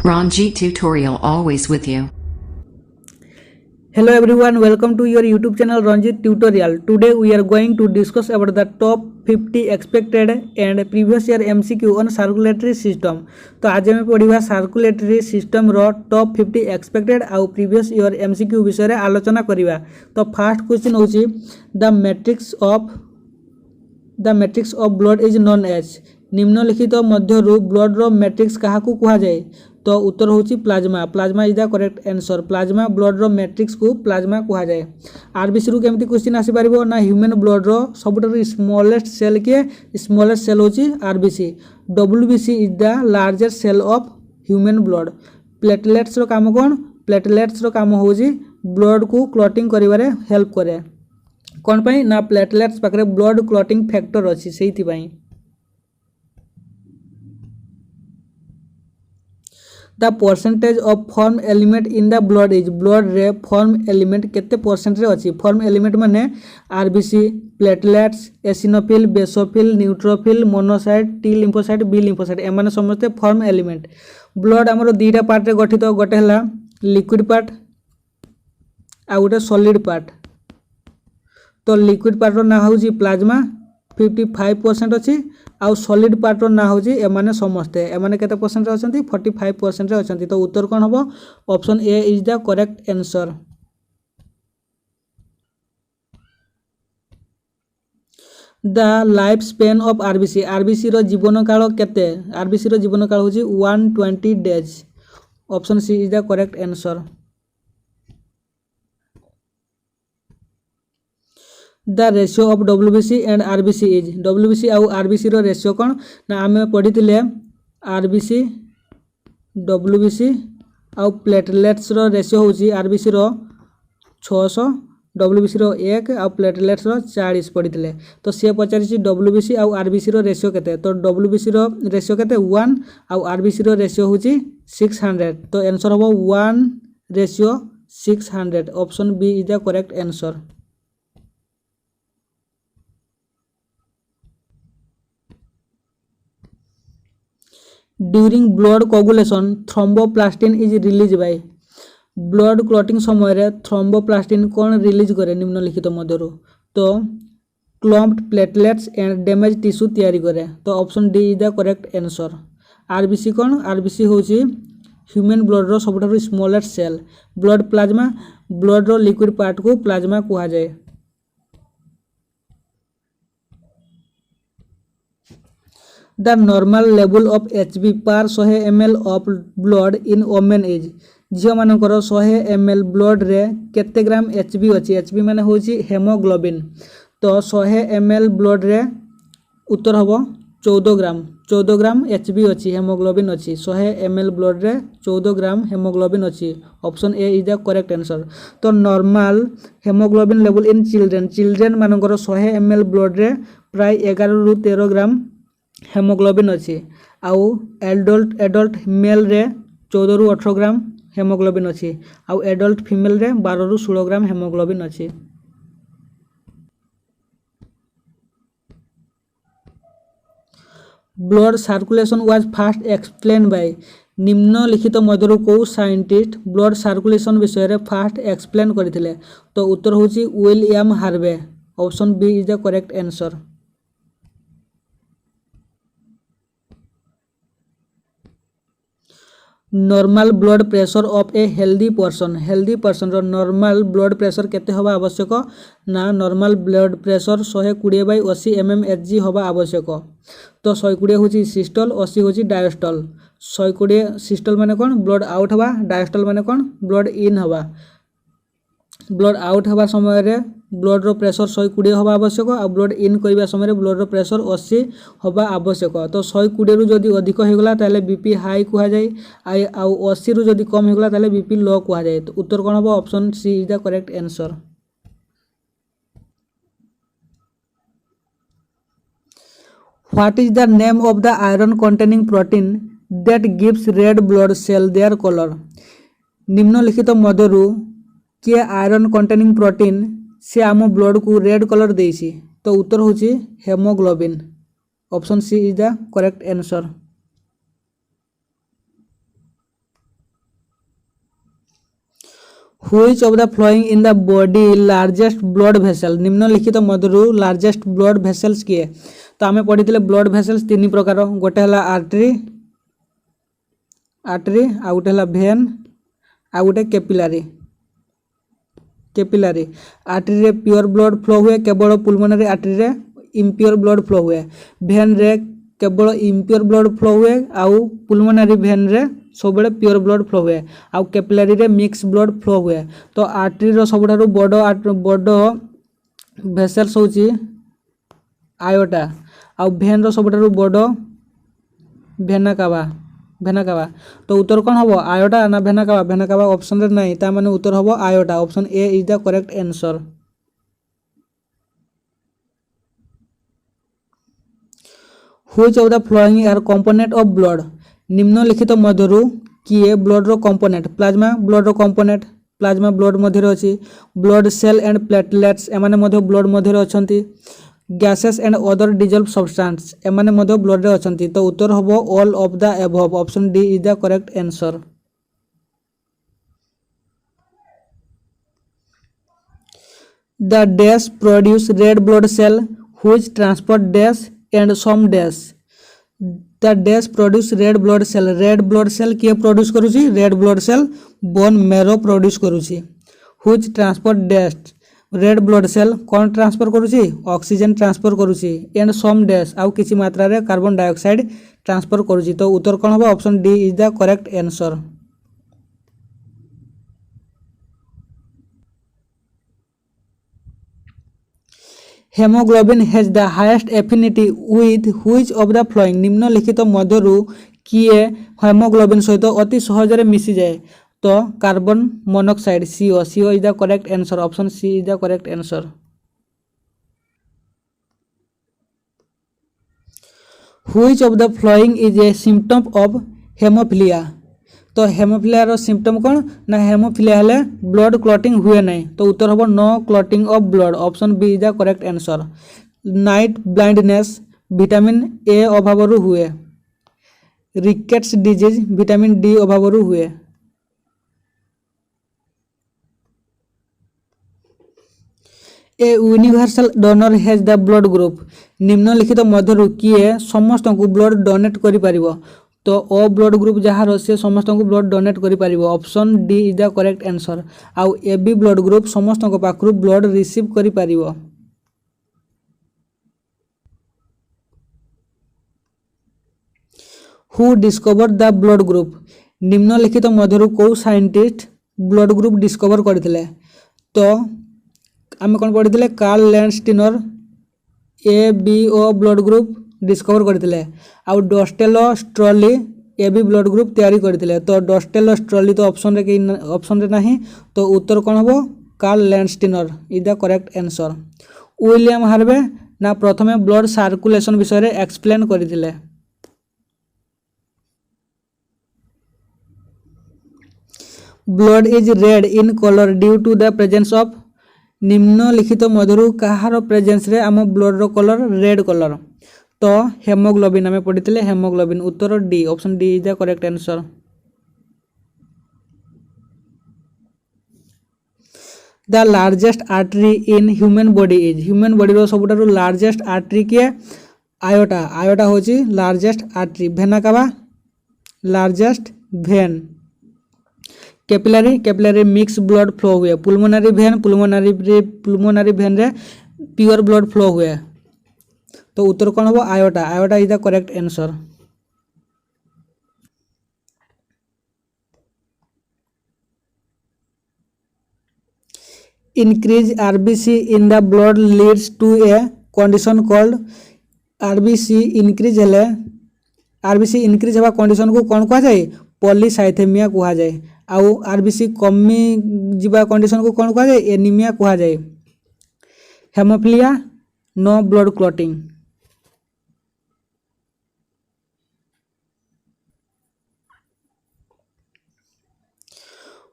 Ranjit Tutorial always with you. Hello everyone, welcome to your YouTube channel Ranjit Tutorial. Today we are going to discuss about the top 50 expected and previous year MCQ on circulatory system. तो आज हमें पढ़िबा circulatory system रो top 50 expected आउ previous year MCQ विषय रे आलोचना करिबा. तो फर्स्ट क्वेश्चन होची the matrix of blood is known as. निम्नलिखित मध्यरु ब्लड रो मैट्रिक्स काहाकू कुहा जाय. तो उत्तर होची plasma. Plasma is the correct answer. Plasma blood रो मैट्रिक्स को प्लाज्मा कुहा जाय. आरबीसी रु केमती क्वेश्चन आसी परिबो ना ह्यूमन ब्लड रो सबटरू स्मॉलेस्ट सेल के स्मॉलेस्ट सेल होची RBC. WBC is the largest cell of human blood. Platelets रो काम कोन. प्लेटलेट्स रो काम होची ब्लड को क्लॉटिंग करिवारे हेल्प करे. कोन पई ना प्लेटलेट्स पाकरे ब्लड क्लॉटिंग फैक्टर अछि सेहिति पई. The percentage of form element in the blood is. Blood रे फॉर्म एलिमेंट केते परसेंट रे अछि. फॉर्म एलिमेंट माने RBC, platelets, eosinophil, basophil, neutrophil, monocyte, T lymphocyte, B lymphocyte एमाने समस्त फॉर्म एलिमेंट. ब्लड हमरो दीटा पार्ट रे गठित. गोटे हला लिक्विड पार्ट आ गोटे सॉलिड पार्ट. तो लिक्विड पार्ट रो ना होची प्लाज्मा 55% अछि आउ सॉलिड पार्ट रो ना होची एमाने समस्त. एमाने केते परसेंट रे अछंती 45% रे अछंती. तो उत्तर कोन हबो. Option A is the correct answer. The life span of RBC. RBC रो जीवन काल केते. आरबीसी रो जीवन काल होची 120 days. Option C is the correct answer. The ratio of WBC and RBC is. WBC आउ आरबीसी रो रेशियो कोन ना आमे पढितिले. आरबीसी डब्ल्यूबीसी आउ प्लेटलेट्स रो रेशियो होची आरबीसी रो 600, डब्ल्यूबीसी रो 1 आउ प्लेटलेट्स रो 40 पढितिले. तो से पचारिची डब्ल्यूबीसी आउ आरबीसी रो रेशियो केते. तो डब्ल्यूबीसी रो रेशियो केते 1 आउ आरबीसी रो रेशियो होची 600. तो आंसर हबो 1:600. Option B is the correct answer. During blood coagulation thromboplastin is release by. Blood clotting समय रे थ्रोम्बोप्लास्टिन कौन रिलीज करे निम्नलिखित मध्यरु. तो clumped platelets and damage tissue तैयारी करे. तो option D is the correct answer. RBC कौन. आरबीसी होची ह्यूमन ब्लड रो सबठारु smallest cell. Blood plasma blood रो लिक्विड पार्ट को प्लाज्मा कुहा जाय. The normal level of Hb per 100 ml of blood in women is. झियो मानकर 100 ml ब्लड रे केते ग्राम एचबी अछि. एचबी माने होची हेमोग्लोबिन. तो 100 ml ब्लड रे उत्तर हबो 14 ग्राम. 14 ग्राम एचबी अछि हेमोग्लोबिन अछि. 100 ml ब्लड रे 14 ग्राम हेमोग्लोबिन अछि. Option A is the correct answer. तो normal haemoglobin level in children मानकर 100 ml ब्लड रे प्राय 11 रु 13 ग्राम हेमोग्लोबिन अच्छी. आउ एडल्ट मेल रे 14 रु 18 ग्राम हेमोग्लोबिन अच्छी. आउ एडल्ट फीमेल रे 12 रु 16 ग्राम हेमोग्लोबिन अच्छी. Blood circulation was fast explain by. निम्नलिखित मध्यरु को साइंटिस्ट ब्लड सर्कुलेशन विषय रे फास्ट एक्सप्लेन करथिले. तो उत्तर होची William Harvey. Option B is the correct answer. Normal blood pressure of a healthy person. Healthy person रो नॉर्मल ब्लड प्रेशर केते होबा आवश्यक ना नॉर्मल ब्लड प्रेशर 120/80 mmHg होबा आवश्यक. तो 120 होची सिस्टोल, 80 होची डायस्टोल. 120 सिस्टोल माने कोन ब्लड आउट होबा. डायस्टोल माने कोन ब्लड इन होबा. ब्लड आउट होबा समय रे ब्लड रो प्रेशर 120 होबा आवश्यक. आ ब्लड इन करबा समय रे ब्लड रो प्रेशर 80 होबा आवश्यक. तो 120 रु जदी अधिक हो गेला ताले बीपी हाई कुहा जाय. आ 80 रु जदी कम हो गेला ताले बीपी लो कुहा जाय. तो उत्तर कोन हबो. Option C is the correct answer. What is the name of the iron containing protein that gives red blood cell their colour. निम्नलिखित मध्यरु के आयरन कंटेनिंग प्रोटीन से आम ब्लड को रेड कलर देसी. तो उत्तर होची haemoglobin. Option C is the correct answer. Which of the following in the body largest blood vessel निम्नलिखित मध्यरु largest blood vessels किए तो आमे पढ़ी blood vessels तीन प्रकार गोटे हला artery आ गोटे हला vein आ गोटे कैपिलारी आर्टरी रे प्योर ब्लड फ्लो हुए केवल पुलमोनरी आर्टरी रे इम्प्योर ब्लड फ्लो हुए भेन रे केवल इम्प्योर ब्लड फ्लो हुए आउ पुलमोनरी भेन रे सब प्योर ब्लड फ्लो हुए आउ कैपिलारी रे मिक्स ब्लड फ्लो हुए तो आर्टरी रो सबठारु बड़ भेसल्स होची आयोटा आउ भेन रो सबठारु बड़ भेना कावा तो उत्तर कौन हम आयोटा ना भेना कावा ऑप्शन रे नहीं ता माने उत्तर हम iota option A is the correct answer. Which of the flowing R component of blood निम्नलिखित मध्यरु किए ब्लड रो कंपोनेंट प्लाज्मा ब्लड रो कंपोनेंट प्लाज्मा ब्लड मध्य रे अछि ब्लड सेल एंड प्लेटलेट्स एमाने मध्य ब्लड मध्य रे अछंती gases and other dissolve substance एमाने मध्य ब्लड रे अछंती तो उत्तर हबो all of the above option D is the correct answer. The dash produce red blood cell which transport dash and some dash the dash produce red blood cell किए produce करूची red blood cell bone marrow produce करूची which transport dash red blood cell कौन transfer करूची oxygen transfer करूची and some dash आउ किछि मात्रा रे कार्बन डाइऑक्साइड ट्रांसफर करूची तो उत्तर कोन हो option D is the correct answer. Haemoglobin has the highest affinity with which of the flowing निम्नलिखित मध्यरु किए हेमोग्लोबिन सहित अति सहज रे मिसी जाए तो carbon monoxide CO is the correct answer option C is the correct answer. Which of the following is a symptom of haemophilia तो हेमोफिलिया रो सिम्पटम कौन ना हेमोफिलिया हेले ब्लड क्लॉटिंग हुए नहीं तो उत्तर होबो no clotting of blood option B is the correct answer. Night blindness vitamin A अभावरु हुए रिकेट्स डिजीज विटामिन डी अभावरु हुए। A universal donor has the blood group निम्नलिखित मध्यरु किए समस्त को ब्लड डोनेट करि परिबो तो ओ ब्लड ग्रुप जहार से समस्त को ब्लड डोनेट करि परिबो option D is the correct answer आउ ए बी ब्लड ग्रुप समस्त को पाखरु ब्लड रिसीव करि परिबो। Who discover the blood group निम्नलिखित मध्यरु को साइंटिस्ट ब्लड ग्रुप डिस्कवर करथिले तो आम कौन पढ़ी Karl Landsteiner ABO blood group discover करथिले आउ Decastello Sturli AB blood group तैयारी करथिले तो डस्टेलो स्ट्रॉली तो ऑप्शन रे नहीं तो उत्तर कौन हो Karl Landsteiner is the correct answer. William Harvey ना प्रथमे ब्लड सर्कुलेशन विषय रे एक्सप्लेन करथिले। Blood is red in colour due to the presence of निम्नलिखित मध्यरु कहार प्रेजेंस रे आम ब्लड रो कलर रेड कलर तो हेमोग्लोबिन आमे पढ़ितले हेमोग्लोबिन उत्तर D option D is the correct answer. The largest artery in human body रो सबुठारु लार्जेस्ट आर्टरी के आयोटा होची लार्जेस्ट आर्टरी भेना कावा largest vein capillary mix blood flow हुए पुलमोनरी भेन रे प्योर ब्लड फ्लो हुए तो उत्तर कौन हो iota is the correct answer. Increase RBC in the blood leads to a condition called RBC increase हेबा कंडीशन को कौन कहा जाए पॉलीसाइथेमिया कहा जाए आउ RBC कमी जिबा कंडीशन को कौन कहा जाए एनीमिया कहा जाए। Haemophilia no blood clotting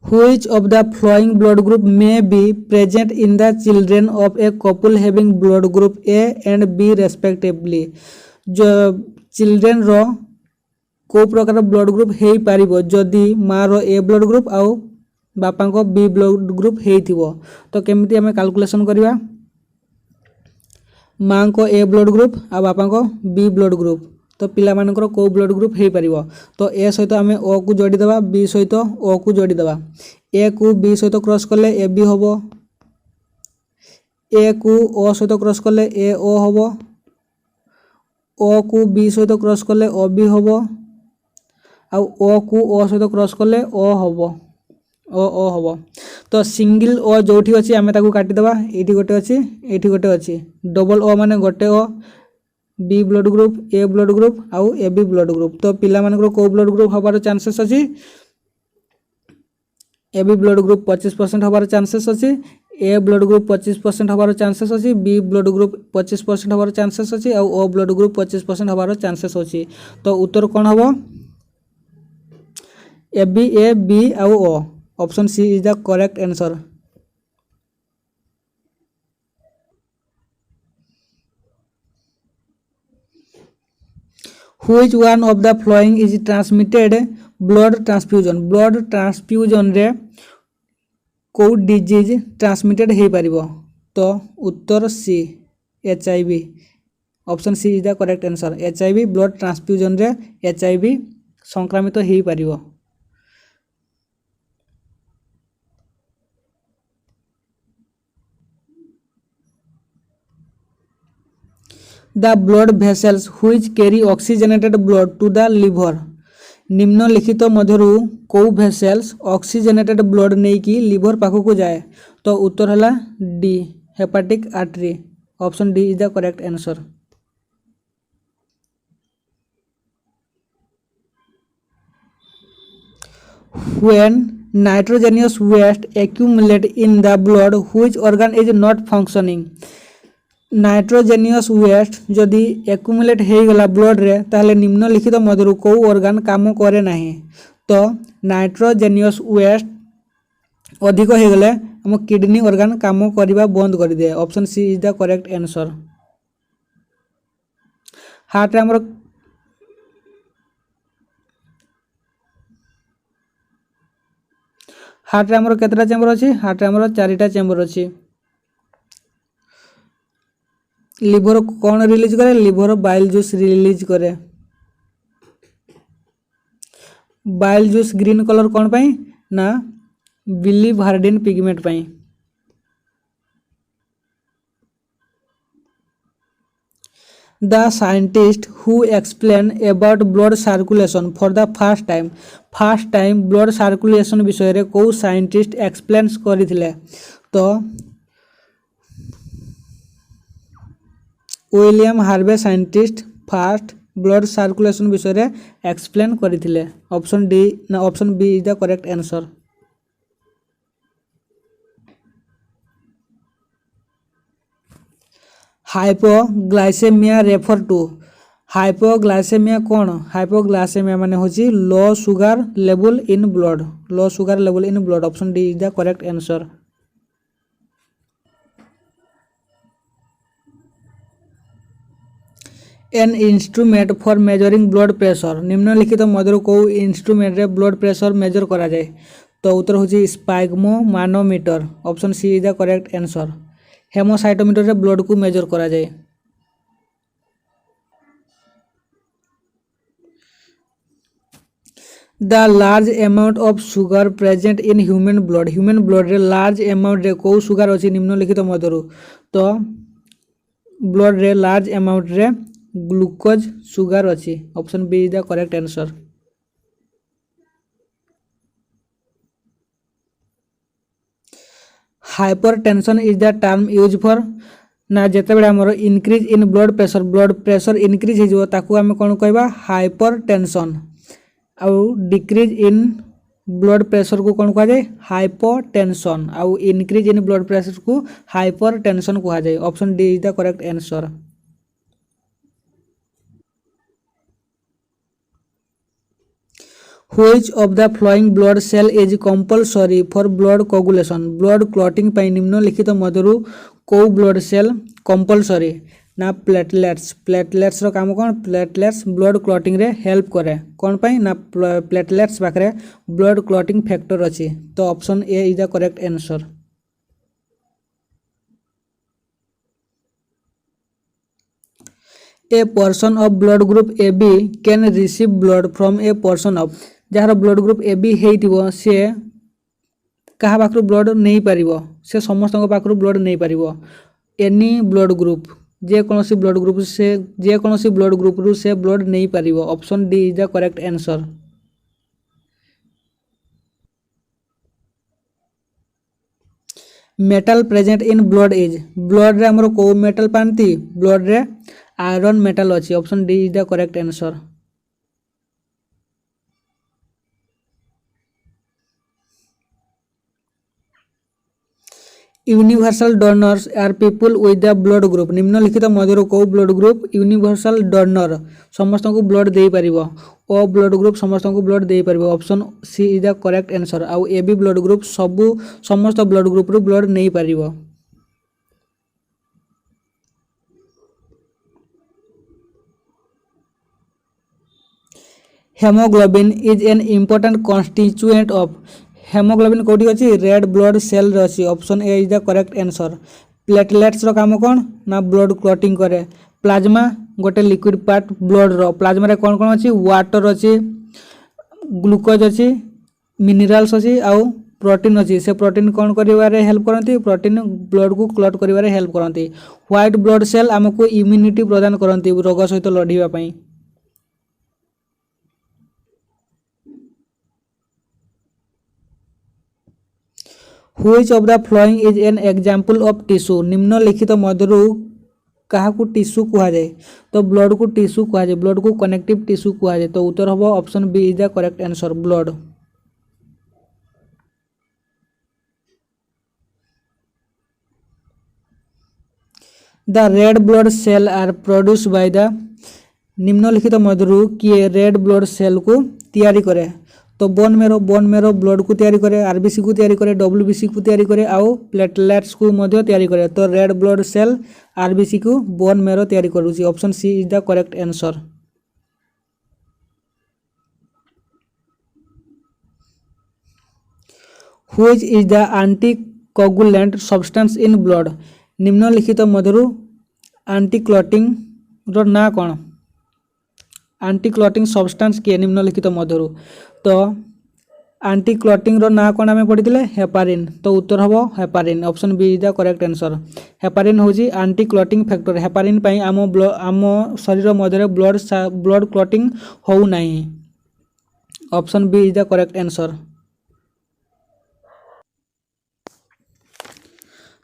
Which of the following blood group may be present in the children of a couple having blood group A and B respectively जो चिल्ड्रेन रो को प्रकार ब्लड ग्रुप हे पारिबो जदी माँ रो ए ब्लड ग्रुप आउ बापा को B blood group हेइथिबो। तो केमिति हमें कैलकुलेशन करिवा माँ को ए ब्लड ग्रुप आ बापा को बी ब्लड ग्रुप तो पिला मानकर को ब्लड ग्रुप हो पारिबो। तो ए सहित आम ओ को जोड़ी देबा बी सहित ओ को जोड़ी देबा ए को बी सहित क्रॉस करले ए बी होबो ए को ओ सहित क्रॉस करले ए ओ होबो ओ को बी सहित क्रॉस करले ओ बी होबो आ ओ को ओ सहित क्रॉस करले ओ होबो ओ होबो। तो सिंगल ओ जोठी अछि आमे ताकू काटी देबा एठी गोटे अछि एठी गोटे अछि डबल ओ माने गोटे O B blood group A blood group आउ ए बी ब्लड ग्रुप। तो पिला मानकर को ब्लड ग्रुप हबार चांसेस अछि ए बी ब्लड ग्रुप 25% हबार चांसेस अछि ए ब्लड ग्रुप 25% हबार चांसेस अछि बी ब्लड ग्रुप 25% हबार चांसेस अछि आउ ओ ब्लड ग्रुप 25% हबार चांसेस अछि। तो उत्तर कोन हबो ए बी आउ O option C is the correct answer. Which one of the following is transmitted blood transfusion? Blood transfusion रे को डिजीज ट्रांसमिटेड हो पारिबो। तो उत्तर C HIV option C is the correct answer. HIV blood transfusion रे HIV संक्रमित हो पारिबो। The blood vessels which carry oxygenated blood to the liver निम्नलिखित मध्यरु को भेसेल्स ऑक्सीजनेटेड ब्लड नहीं कि लिवर पाखु को जाए। तो उत्तर हला D hepatic artery option D is the correct answer. When nitrogenous waste accumulate in the blood which organ is not functioning? Nitrogenous waste जदि एक्युमुलेट हो गला ब्लड रे ताहले निम्नलिखित मध्यरु को ऑर्गन काम करे नाही। तो नाइट्रोजेनियस वेस्ट अधिक हो गले हम किडनी ऑर्गन काम करबा बंद कर दे option C is the correct answer. Heart रे हमर केतरा चेंबर अछि हार्ट रे हमर चारिटा चेंबर अछि। लिवर कौन रिलीज करे लिवर बाइल जूस रिलीज करे। बाइल जूस ग्रीन कलर कौन पाई ना biliverdin pigment pi. The scientist who explain about blood circulation for the first time blood circulation विषय रे को साइंटिस्ट एक्सप्लेन करथिले। तो William Harvey scientist first blood circulation विषय रे एक्सप्लेन करथिले ऑप्शन डी ना option B is the correct answer. Hypoglycaemia refer to hypoglycaemia कौन हाइपोग्लाइसेमिया माने होची low sugar level in blood option D is the correct answer. An instrument for measuring blood pressure निम्नलिखित मध्यरु को instrument रे blood pressure measure करा जाए। तो उत्तर होची sphygmomanometer option C is the correct answer. Haemocytometer रे ब्लड को मेजर करा जाए। The large amount of sugar present in human blood रे लार्ज अमाउंट रे को सुगर अछि निम्नलिखित मध्यरु। तो ब्लड रे लार्ज अमाउंट रे ग्लूकोज सुगर अछि option B is the correct answer. Hypertension is the term use for ना जेते बेले हमर increase in blood pressure increase हो ताकू हम कोन कहबा हाइपरटेंशन आउ डिक्रीज इन ब्लड प्रेशर को कोन कहा जाए हाइपोटेंशन आउ इंक्रीज इन ब्लड प्रेशर को हाइपरटेंशन कहा जाए option D is the correct answer. Which of the flowing blood cell is compulsory for blood coagulation? Blood clotting निम्नलिखित मध्यरु को ब्लड सेल कंपलसरी ना प्लेटलेट्स रो काम कौन प्लेटलेट्स ब्लड क्लॉटिंग रे हेल्प करे कौन पाई ना प्लेटलेट्स पाखरे ब्लड क्लॉटिंग फैक्टर अच्छी तो option A is the correct answer. A person of blood group A B can receive blood from a person of जार ब्लड ग्रुप ए बी होइतिबो से कहा पाखरु ब्लड नहीं पारिबो से समस्त पाखरु ब्लड नहीं पारिबो एनी ब्लड ग्रुप जे कोनोसी ब्लड ग्रुप से जे कोनोसी ब्लड ग्रुप रु से ब्लड नहीं पारिबो option D is the correct answer. Metal present in blood is blood रे हमरो को मेटल पांती ब्लड रे आयरन मेटल अच्छी option D is the correct answer. Universal donors are people with the blood group निम्नलिखित मध्य को ब्लड ग्रुप यूनिवर्सल डोनर समस्त को ब्लड दे पारिबो ओ ब्लड ग्रुप समस्त को ब्लड दे पारिबो option C is the correct answer. आउ ए बी ब्लड ग्रुप सबु समस्त ब्लड ग्रुप रु ब्लड नहीं पारिबो। Haemoglobin is an important constituent of haemoglobin कोठी अछि रेड ब्लड सेल अछि option A is the correct answer. Platelets रो काम कोन ना ब्लड क्लॉटिंग करे प्लाज्मा गोटे लिक्विड पार्ट ब्लड रो प्लाज्मा रे कोन कोन अछि वाटर अछि ग्लूकोज अछि मिनरल्स अछि आउ प्रोटीन अछि से प्रोटीन कोन करिवारे हेल्प करंती प्रोटीन ब्लड को क्लॉट करिवारे हेल्प करंती। व्हाइट ब्लड सेल हमको इम्यूनिटी प्रदान करंती रोग सहित लढिबा पई। Which of the following is an example of tissue निम्नलिखित मध्यरु कहा को टिश्यू कहा जाए तो ब्लड को टिश्यू कहा जाए ब्लड को कनेक्टिव टिश्यू कहा जाए तो उत्तर हम option B is the correct answer blood. The red blood cell are produce by the निम्नलिखित मध्यरु किए रेड ब्लड सेल को तैयारी करे तो बोन मेरो ब्लड को तैयारी करे आरबीसी को तैयारी करे डब्ल्यूबीसी को तैयारी करे आउ प्लेटलेट्स को मध्य तैयारी करे तो रेड ब्लड सेल आरबीसी को बोन मेरो तैयारी करूची option C is the correct answer. Which is the anticoagulant substance in blood निम्नलिखित मध्यरु एंटीक्लॉटिंग रो ना कोन एंटीक्लॉटिंग सब्सटेंस के निम्नलिखित मध्यरु तो एंटीक्लॉटिंग रो ना कोन हमें पढ़िथिले हेपारिन तो उत्तर हबो heparin option B is the correct answer. Heparin होजी एंटीक्लॉटिंग फैक्टर हेपारिन पई आम शरीर मध्य ब्लड क्लॉटिंग हो नाही option B is the correct answer.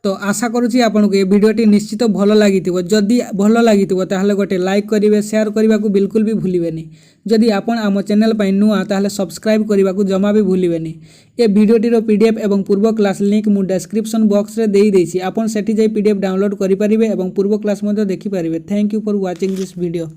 तो आशा करुँची आपन को ये वीडियोटी निश्चित भल लगी जदि भल लगी ताहले गोटे लाइक करेंगे शेयर करने को बिल्कुल भी भूलें जदि आपन आम चैनल पर नुआ ताहले सब्सक्राइब करने को जमा भी भूलें। ये वीडियोटीर पीडीएफ एवं पूर्व क्लास लिंक मु डिस्क्रिप्शन बॉक्स रे देई देछि आपन सेठी जाई पीडीएफ डाउनलोड करि परिबे एवं पूर्व क्लास मध्ये देखि परिबे। Thank you for watching this video.